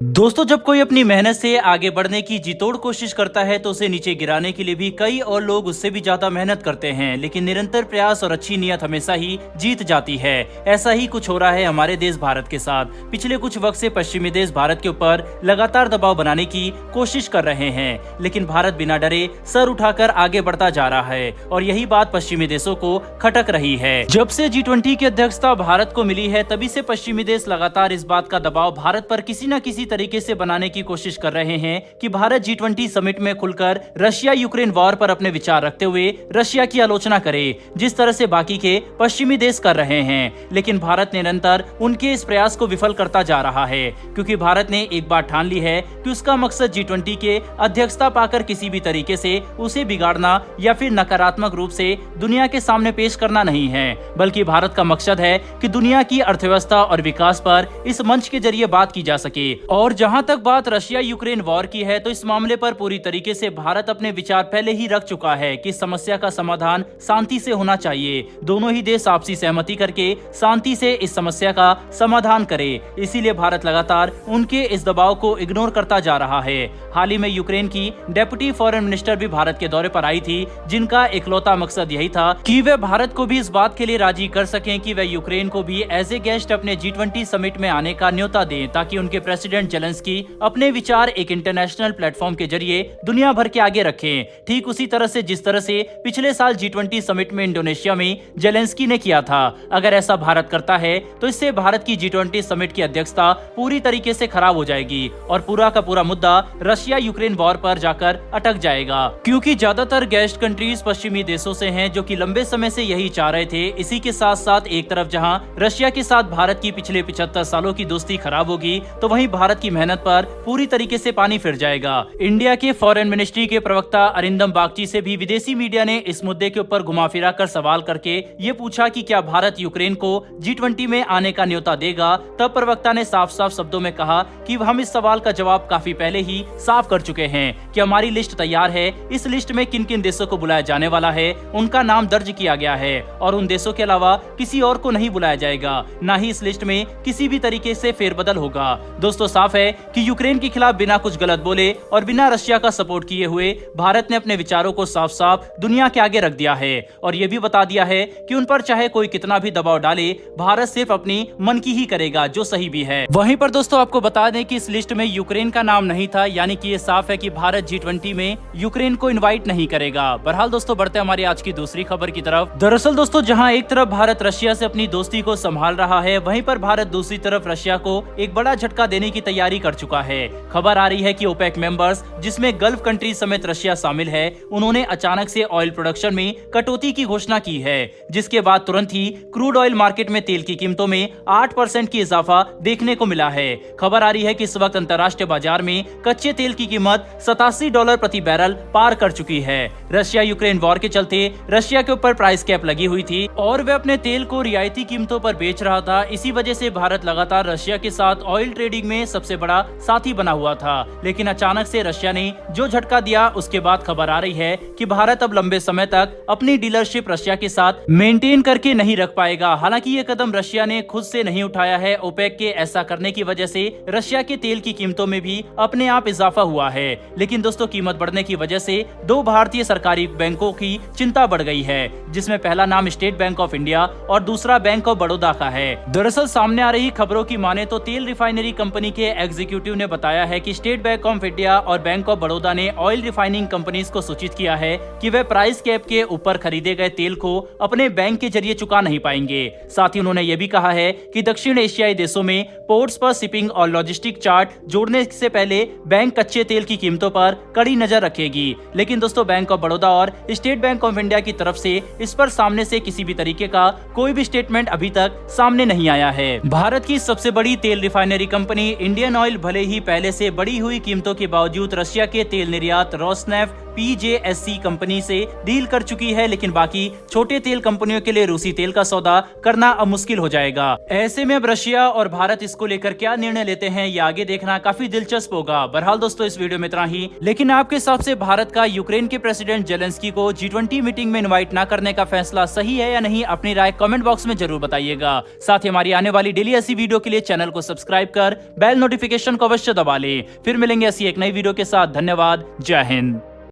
दोस्तों, जब कोई अपनी मेहनत से आगे बढ़ने की जी तोड़ कोशिश करता है तो उसे नीचे गिराने के लिए भी कई और लोग उससे भी ज्यादा मेहनत करते हैं, लेकिन निरंतर प्रयास और अच्छी नीयत हमेशा ही जीत जाती है। ऐसा ही कुछ हो रहा है हमारे देश भारत के साथ। पिछले कुछ वक्त से पश्चिमी देश भारत के ऊपर लगातार दबाव बनाने की कोशिश कर रहे हैं, लेकिन भारत बिना डरे सर उठाकर आगे बढ़ता जा रहा है और यही बात पश्चिमी देशों को खटक रही है। जब से G20 की अध्यक्षता भारत को मिली है, तभी से पश्चिमी देश लगातार इस बात का दबाव भारत पर किसी न किसी तरीके से बनाने की कोशिश कर रहे हैं कि भारत G20 समिट में खुलकर रशिया यूक्रेन वॉर पर अपने विचार रखते हुए रशिया की आलोचना करे, जिस तरह से बाकी के पश्चिमी देश कर रहे हैं। लेकिन भारत निरंतर उनके इस प्रयास को विफल करता जा रहा है, क्योंकि भारत ने एक बात ठान ली है कि उसका मकसद G20 के अध्यक्षता पाकर किसी भी तरीके से उसे बिगाड़ना या फिर नकारात्मक रूप से दुनिया के सामने पेश करना नहीं है, बल्कि भारत का मकसद है कि दुनिया की अर्थव्यवस्था और विकास पर इस मंच के जरिए बात की जा सके। और जहां तक बात रशिया यूक्रेन वॉर की है, तो इस मामले पर पूरी तरीके से भारत अपने विचार पहले ही रख चुका है कि समस्या का समाधान शांति से होना चाहिए। दोनों ही देश आपसी सहमति करके शांति से इस समस्या का समाधान करे। इसीलिए भारत लगातार उनके इस दबाव को इग्नोर करता जा रहा है। हाल ही में यूक्रेन की डेप्यूटी फॉरेन मिनिस्टर भी भारत के दौरे पर आई थी, जिनका इकलौता मकसद यही था कि वे भारत को भी इस बात के लिए राजी कर सकें कि वे यूक्रेन को भी एज ए गेस्ट अपने G20 समिट में आने का न्योता दें, ताकि उनके प्रेसिडेंट जेलेंस्की अपने विचार एक इंटरनेशनल प्लेटफॉर्म के जरिए दुनिया भर के आगे रखें। ठीक उसी तरह से जिस तरह से पिछले साल G20 समिट में इंडोनेशिया में जेलेंस्की ने किया था। अगर ऐसा भारत करता है तो इससे भारत की G20 समिट की अध्यक्षता पूरी तरीके से खराब हो जाएगी और पूरा का पूरा मुद्दा रशिया यूक्रेन वॉर पर जाकर अटक जाएगा, क्योंकि ज्यादातर गेस्ट कंट्रीज पश्चिमी देशों से हैं, जो कि लंबे समय से यही चाह रहे थे। इसी के साथ साथ एक तरफ जहां रशिया के साथ भारत की पिछले 75 सालों की दोस्ती खराब होगी, तो वहीं भारत की मेहनत पर पूरी तरीके से पानी फिर जाएगा। इंडिया के फॉरेन मिनिस्ट्री के प्रवक्ता अरिंदम बागची से भी विदेशी मीडिया ने इस मुद्दे के ऊपर घुमा फिरा कर सवाल करके ये पूछा कि क्या भारत यूक्रेन को G20 में आने का न्योता देगा। तब प्रवक्ता ने साफ साफ शब्दों में कहा कि हम इस सवाल का जवाब काफी पहले ही साफ कर चुके हैं कि हमारी लिस्ट तैयार है। इस लिस्ट में किन किन देशों को बुलाया जाने वाला है, उनका नाम दर्ज किया गया है और उन देशों के अलावा किसी और को नहीं बुलाया जाएगा। न ही इस लिस्ट में किसी भी तरीके से फेरबदल होगा। दोस्तों, साफ है कि यूक्रेन के खिलाफ बिना कुछ गलत बोले और बिना रशिया का सपोर्ट किए हुए भारत ने अपने विचारों को साफ साफ दुनिया के आगे रख दिया है और ये भी बता दिया है कि उन पर चाहे कोई कितना भी दबाव डाले, भारत सिर्फ अपनी मन की ही करेगा, जो सही भी है। वहीं पर दोस्तों, आपको बता दें कि इस लिस्ट में यूक्रेन का नाम नहीं था, यानी कि ये साफ है कि भारत G20 में यूक्रेन को इनवाइट नहीं करेगा। बहरहाल दोस्तों, बढ़ते हमारी आज की दूसरी खबर की तरफ। दरअसल दोस्तों, जहां एक तरफ भारत रशिया से अपनी दोस्ती को संभाल रहा है, वहीं पर भारत दूसरी तरफ रशिया को एक बड़ा झटका देने की तैयारी कर चुका है। खबर आ रही है कि ओपेक मेंबर्स, जिसमें गल्फ कंट्री समेत रशिया शामिल है, उन्होंने अचानक से ऑयल प्रोडक्शन में कटौती की घोषणा की है, जिसके बाद तुरंत ही क्रूड ऑयल मार्केट में तेल की कीमतों में 8% की इजाफा देखने को मिला है। खबर आ रही है कि इस वक्त अंतर्राष्ट्रीय बाजार में कच्चे तेल की कीमत $87 प्रति बैरल पार कर चुकी है। रशिया यूक्रेन वॉर के चलते रशिया के ऊपर प्राइस कैप लगी हुई थी और वे अपने तेल को रियायती कीमतों पर बेच रहा था। इसी वजह से भारत लगातार रशिया के साथ ऑयल ट्रेडिंग में सबसे बड़ा साथी बना हुआ था, लेकिन अचानक से रशिया ने जो झटका दिया, उसके बाद खबर आ रही है कि भारत अब लंबे समय तक अपनी डीलरशिप रशिया के साथ मेंटेन करके नहीं रख पाएगा। हालांकि ये कदम रशिया ने खुद से नहीं उठाया है। ओपेक के ऐसा करने की वजह से रशिया के तेल की कीमतों में भी अपने आप इजाफा हुआ है। लेकिन दोस्तों, कीमत बढ़ने की वजह से दो भारतीय सरकारी बैंकों की चिंता बढ़ गई है, जिसमें पहला नाम स्टेट बैंक ऑफ इंडिया और दूसरा बैंक ऑफ बड़ौदा का है। दरअसल सामने आ रही खबरों की माने तो तेल रिफाइनरी कंपनी के एग्जीक्यूटिव ने बताया है कि स्टेट बैंक ऑफ इंडिया और बैंक ऑफ बड़ौदा ने ऑयल रिफाइनिंग कंपनीज को सूचित किया है कि वे प्राइस कैप के ऊपर खरीदे गए तेल को अपने बैंक के जरिए चुका नहीं पाएंगे। साथ ही उन्होंने ये भी कहा है कि दक्षिण एशियाई देशों में पोर्ट्स पर शिपिंग और लॉजिस्टिक चार्ट जोड़ने से पहले बैंक कच्चे तेल की कीमतों पर कड़ी नजर रखेगी। लेकिन दोस्तों, बैंक ऑफ बड़ौदा और स्टेट बैंक ऑफ इंडिया की तरफ से इस पर सामने से किसी भी तरीके का कोई भी स्टेटमेंट अभी तक सामने नहीं आया है। भारत की सबसे बड़ी तेल रिफाइनरी कंपनी इंडियन ऑयल भले ही पहले से बढ़ी हुई कीमतों के बावजूद रशिया के तेल निर्यात रोसनेफ्ट PJSC कंपनी से डील कर चुकी है, लेकिन बाकी छोटे तेल कंपनियों के लिए रूसी तेल का सौदा करना अब मुश्किल हो जाएगा। ऐसे में अब रशिया और भारत इसको लेकर क्या निर्णय लेते हैं, ये आगे देखना काफी दिलचस्प होगा। बहरहाल दोस्तों, इस वीडियो में इतना ही। लेकिन आपके हिसाब से भारत का यूक्रेन के प्रेसिडेंट जेलेंस्की को G20 मीटिंग में इनवाइट न करने का फैसला सही है या नहीं, अपनी राय कमेंट बॉक्स में जरूर बताइएगा। साथ ही हमारी आने वाली डेली ऐसी वीडियो के लिए चैनल को सब्सक्राइब कर बेल नोटिफिकेशन को अवश्य दबा लें। फिर मिलेंगे ऐसी एक नई वीडियो के साथ। धन्यवाद। जय हिंद।